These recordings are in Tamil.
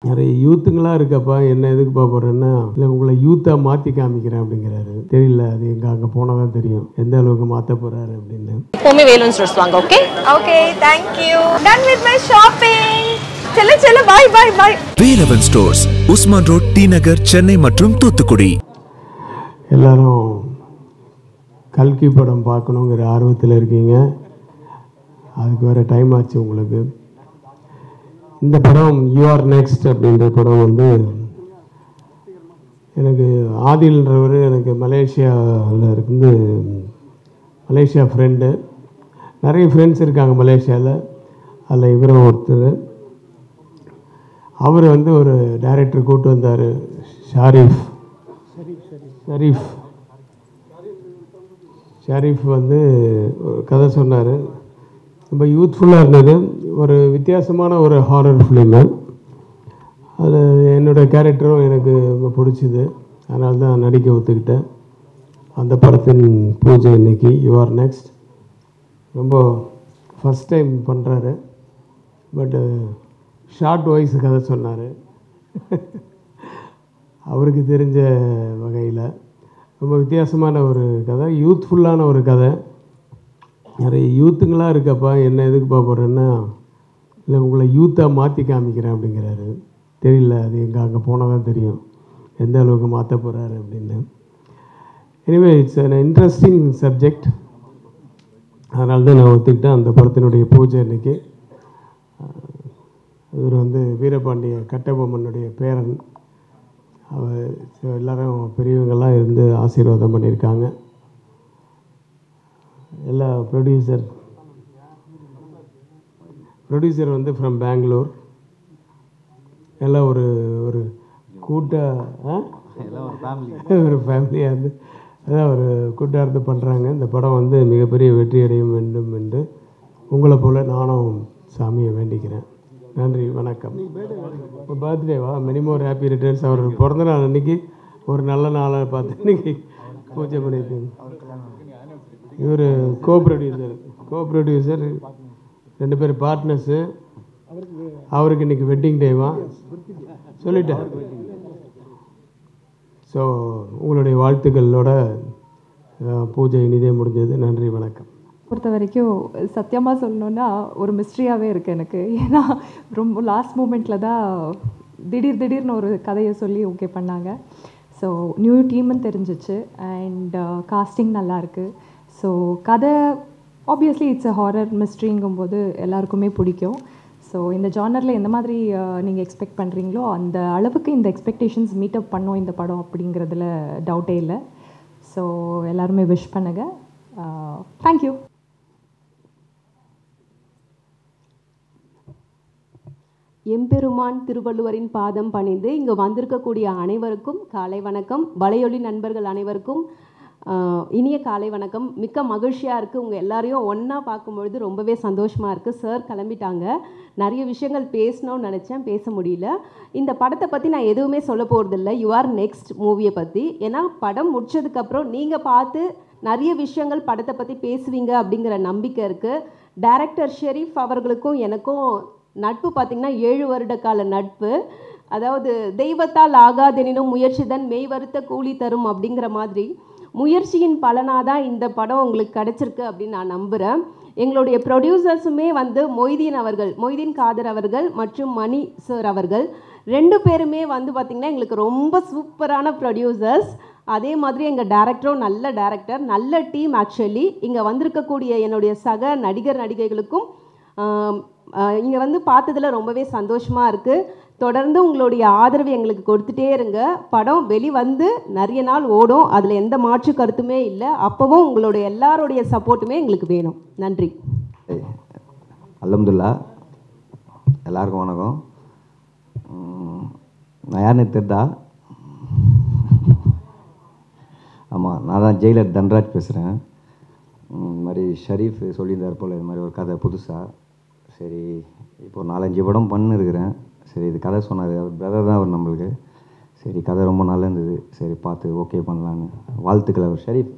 நிறைய யூத்துங்களாம் இருக்கப்பா, என்ன எதுக்குப்பா போகிறேன்னா, இல்லை உங்களை யூத்தாக மாற்றி காமிக்கிறேன் அப்படிங்கிறாரு. தெரியல, அது அங்கே போனால் தான் தெரியும் எந்த அளவுக்கு மாற்ற போகிறாரு அப்படின்னு. எப்பவுமே வேலூன் ஸ்டோர்ஸ் வாங்க. Okay okay, thank you. Done with my shopping. செல்ல bye bye bye. Velavan stores, Usman road, T Nagar, Chennai மற்றும் தூத்துக்குடி. எல்லாரும் கல்கி படம் பார்க்கணுங்கிற ஆர்வத்தில் இருக்கீங்க. அதுக்கு வேறு டைம் ஆச்சு உங்களுக்கு. இந்த படம் யூ ஆர் நெக்ஸ்ட் அப்படின்ற படம் வந்து எனக்கு ஆதில்ன்றவர் எனக்கு மலேசியாவில் இருந்து மலேசியா ஃப்ரெண்டு. நிறைய ஃப்ரெண்ட்ஸ் இருக்காங்க மலேசியாவில். அதில் இவரும் ஒருத்தர். அவர் வந்து ஒரு டைரக்டர் கூப்பிட்டு வந்தார், ஷரீஃப் வந்து ஒரு கதை சொன்னார். ரொம்ப யூத்ஃபுல்லாக இருந்தது. ஒரு வித்தியாசமான ஒரு ஹாரர் ஃபிலிமு. அது என்னோடய கேரக்டரும் எனக்கு ரொம்ப பிடிச்சிது. அதனால தான் நடிக்க ஒத்துக்கிட்டேன். அந்த படத்தின் பூஜை இன்றைக்கி. யூ ஆர் நெக்ஸ்ட் ரொம்ப ஃபஸ்ட் டைம் பண்ணுறாரு. பட்டு ஷார்ட் வாய்ஸ் கதை சொன்னார். அவருக்கு தெரிஞ்ச வகையில் ரொம்ப வித்தியாசமான ஒரு கதை, யூத்ஃபுல்லான ஒரு கதை. நிறைய யூத்துங்களாக இருக்கப்பா, என்ன எதுக்குப்பா போகிறேன்னா, இல்லை உங்களை யூத்தாக மாற்றி காமிக்கிறேன் அப்படிங்கிறாரு. தெரியல, அது அங்கே போனால் தான் தெரியும் எந்த அளவுக்கு மாற்ற போகிறாரு அப்படின்னு. Anyway it's an interesting subject. அதனால தான் நான் ஒத்துக்கிட்டேன். அந்த படத்தினுடைய பூஜை இன்றைக்கி. இவர் வந்து வீரபாண்டிய கட்டபொம்மனுடைய பேரன். அவர் எல்லோரும் பெரியவங்கள்லாம் இருந்து ஆசீர்வாதம் பண்ணியிருக்காங்க. எல்லா ப்ரொடியூசர் வந்து ஃப்ரம் பெங்களூர். எல்லாம் ஒரு ஒரு ஒரு ஃபேமிலியாக இருந்து அதான் ஒரு கூட்டாக இருந்து பண்ணுறாங்க. இந்த படம் வந்து மிகப்பெரிய வெற்றி அடைய வேண்டும் என்று உங்களை போல் நானும் சாமியை வேண்டிக்கிறேன். நன்றி, வணக்கம். இப்போ பர்த்டேவா? Many more happy returns. அவர் பிறந்த நாள் அன்றைக்கி ஒரு நல்ல நாளாக பார்த்து இன்றைக்கி பூஜை பண்ணியிருக்கேன். இவர் கோ ப்ரொடியூசர் 2 பேர் பார்ட்னர்ஸு. அவருக்கு இன்றைக்கி வெட்டிங் டேவா சொல்லிட்டேன். ஸோ உங்களுடைய வாழ்த்துக்களோட பூஜை இனிதே முடிஞ்சது. நன்றி, வணக்கம். பொறுத்த வரைக்கும் சத்தியமாக சொல்லணுன்னா ஒரு மிஸ்ட்ரியாகவே இருக்குது எனக்கு. ஏன்னா ரொம்ப லாஸ்ட் மூமெண்ட்டில் தான் திடீர்னு ஒரு கதையை சொல்லி ஓகே பண்ணாங்க. ஸோ நியூ டீம்னு தெரிஞ்சிச்சு. அண்ட் காஸ்டிங் நல்லாயிருக்கு. ஸோ கதை ஆப்வியஸ்லி இட்ஸ் அ ஹாரர் மிஸ்ட்ரிங்கும்போது எல்லாருக்குமே பிடிக்கும். ஸோ இந்த ஜானரில் எந்த மாதிரி நீங்கள் எக்ஸ்பெக்ட் பண்ணுறீங்களோ அந்த அளவுக்கு இந்த எக்ஸ்பெக்டேஷன்ஸ் மீட் அப் பண்ணோம் இந்த படம் அப்படிங்கிறதுல டவுட்டே இல்லை. ஸோ எல்லாருமே விஷ் பண்ணுங்கள். தேங்க்யூ. எம்பெருமான் திருவள்ளுவரின் பாதம் பணிந்து இங்கு வந்திருக்கக்கூடிய அனைவருக்கும் காலை வணக்கம். வலையொலி நண்பர்கள் அனைவருக்கும் இனிய காலை வணக்கம். மிக்க மகிழ்ச்சியாக இருக்குது. உங்கள் எல்லாரையும் ஒன்றா பார்க்கும்பொழுது ரொம்பவே சந்தோஷமாக இருக்குது. சார் கிளம்பிட்டாங்க. நிறைய விஷயங்கள் பேசணும்னு நினச்சேன், பேச முடியல. இந்த படத்தை பற்றி நான் எதுவுமே சொல்ல போகிறதில்ல, யூ ஆர் நெக்ஸ்ட் மூவியை பற்றி. ஏன்னா படம் முடிச்சதுக்கப்புறம் நீங்கள் பார்த்து நிறைய விஷயங்கள் படத்தை பற்றி பேசுவீங்க அப்படிங்கிற நம்பிக்கை இருக்குது. டைரக்டர் ஷெரீஃப் அவர்களுக்கும் எனக்கும் நட்பு பார்த்திங்கன்னா 7 வருட கால நட்பு. அதாவது தெய்வத்தால் ஆகாதெனினும் முயற்சிதான் மெய் வருத்த கூலி தரும் அப்படிங்கிற மாதிரி முயற்சியின் பலனாக தான் இந்த படம் உங்களுக்கு கிடச்சிருக்கு அப்படின்னு நான் நம்புகிறேன். எங்களுடைய ப்ரொடியூசர்ஸுமே வந்து மொய்தீன் காதர் அவர்கள் மற்றும் மணி சார் அவர்கள் 2 பேருமே வந்து பார்த்திங்கன்னா எங்களுக்கு ரொம்ப சூப்பரான ப்ரொடியூசர்ஸ். அதே மாதிரி எங்கள் டேரக்டரும் நல்ல டேரக்டர், நல்ல டீம். ஆக்சுவலி இங்கே வந்திருக்கக்கூடிய என்னுடைய சக நடிகைகளுக்கும் இங்கே வந்து பார்த்ததில் ரொம்பவே சந்தோஷமாக இருக்குது. தொடர்ந்து உங்களுடைய ஆதரவு எங்களுக்கு கொடுத்துட்டே இருங்க. படம் வெளிவந்து நிறைய நாள் ஓடும், அதில் எந்த மாற்று கருத்துமே இல்லை. அப்போவும் உங்களுடைய எல்லாருடைய சப்போர்ட்டுமே எங்களுக்கு வேணும். நன்றி. அல்ஹம்துலில்லாஹ். எல்லாருக்கும் வணக்கம். நான் யாருன்னு தெரிதா? ஆமாம், நான் தான் ஜெயிலர் தன்ராஜ் பேசுகிறேன். இந்த மாதிரி ஷரீஃப் சொல்லியிருந்தார் போல் இது மாதிரி ஒரு கதை புதுசாக. சரி, இப்போ 4-5 படம் பண்ணிருக்கிறேன். சரி, இது கதை சொன்னார், அவர் பிரதர் தான் அவர் நம்மளுக்கு. சரி, கதை ரொம்ப நல்லா இருந்தது. சரி, பார்த்து ஓகே பண்ணலான்னு. வாழ்த்துக்கள். அவர் ஷரீஃப்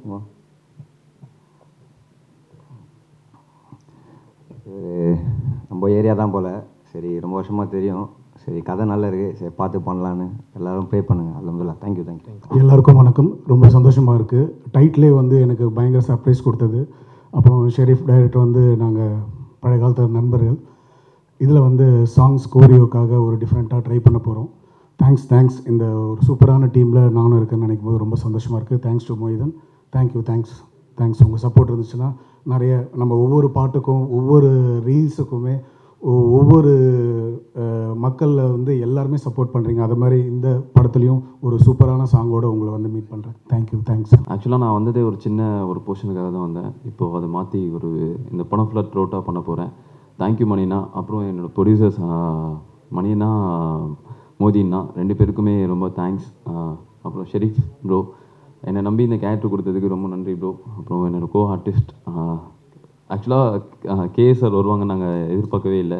நம்ம ஏரியா தான் போல். சரி, ரொம்ப வருஷமாக தெரியும். சரி கதை நல்லா இருக்குது, சரி பார்த்து பண்ணலான்னு எல்லோரும் ப்ரே பண்ணுங்கள். அல்ஹம்துலில்லாஹ். தேங்க்யூ. எல்லாருக்கும் வணக்கம். ரொம்ப சந்தோஷமாக இருக்குது. டைட்டிலே வந்து எனக்கு பயங்கர சர்ப்ரைஸ் கொடுத்தது. அப்புறம் ஷெரீஃப் டைரக்டர் வந்து நாங்கள் பழைய காலத்து நண்பர்கள். இதில் வந்து சாங்ஸ் கோரியோக்காக ஒரு டிஃப்ரெண்ட்டாக ட்ரை பண்ண போகிறோம். தேங்க்ஸ். இந்த ஒரு சூப்பரான டீமில் நானும் இருக்கேன்னு நினைக்கும் போது ரொம்ப சந்தோஷமாக இருக்குது. Thanks to Moythan. தேங்க்ஸ். உங்கள் சப்போர்ட் இருந்துச்சுன்னா நிறைய நம்ம ஒவ்வொரு பாட்டுக்கும் ஒவ்வொரு ரீல்ஸுக்குமே ஒவ்வொரு மக்களில் வந்து எல்லாருமே சப்போர்ட் பண்ணுறீங்க. அது மாதிரி இந்த படத்துலையும் ஒரு சூப்பரான சாங்கோடு உங்களை வந்து மீட் பண்ணுறேன். தேங்க்ஸ். ஆக்சுவலாக நான் வந்ததே ஒரு சின்ன ஒரு போர்ஷனுக்காக தான் வந்தேன். இப்போது அதை மாற்றி இந்த படம் ஃபுல்லாக த்ரோட்டாக பண்ண போகிறேன். தேங்க்யூ மணினா. அப்புறம் என்னோடய ப்ரொடியூசர்ஸ் மணினா மோதின்னா 2 பேருக்குமே ரொம்ப தேங்க்ஸ். அப்புறம் ஷெரீஃப் ப்ரோ என்னை நம்பி இந்த கேரக்டர் கொடுத்ததுக்கு ரொம்ப நன்றி ப்ரோ. அப்புறம் என்னோடய கோ ஆர்டிஸ்ட் ஆக்சுவலாக கேஎஸ்ஆர் வருவாங்க நாங்கள் எதிர்பார்க்கவே இல்லை.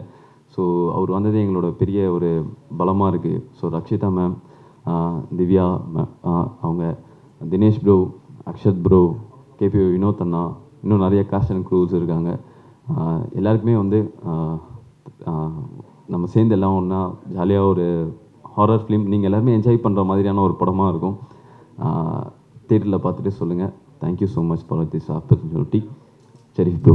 ஸோ அவர் வந்ததே எங்களோட பெரிய ஒரு பலமாக இருக்குது. So Rakshitha ma'am, Divya ma'am, அவங்க Dinesh bro, Akshath bro, KP Vinoth அண்ணா, இன்னும் நிறைய காஸ்ட் அண்ட் க்ரூஸ் இருக்காங்க. எல்லாருக்குமே வந்து நம்ம சேர்ந்து எல்லாம் ஒன்றா ஜாலியாக ஒரு ஹாரர் ஃபிலிம் நீங்கள் எல்லாருமே என்ஜாய் பண்ணுற மாதிரியான ஒரு படமாக இருக்கும். தியேட்டரில் பார்த்துட்டு சொல்லுங்கள். Thank you so much for this opportunity. Sharif bro.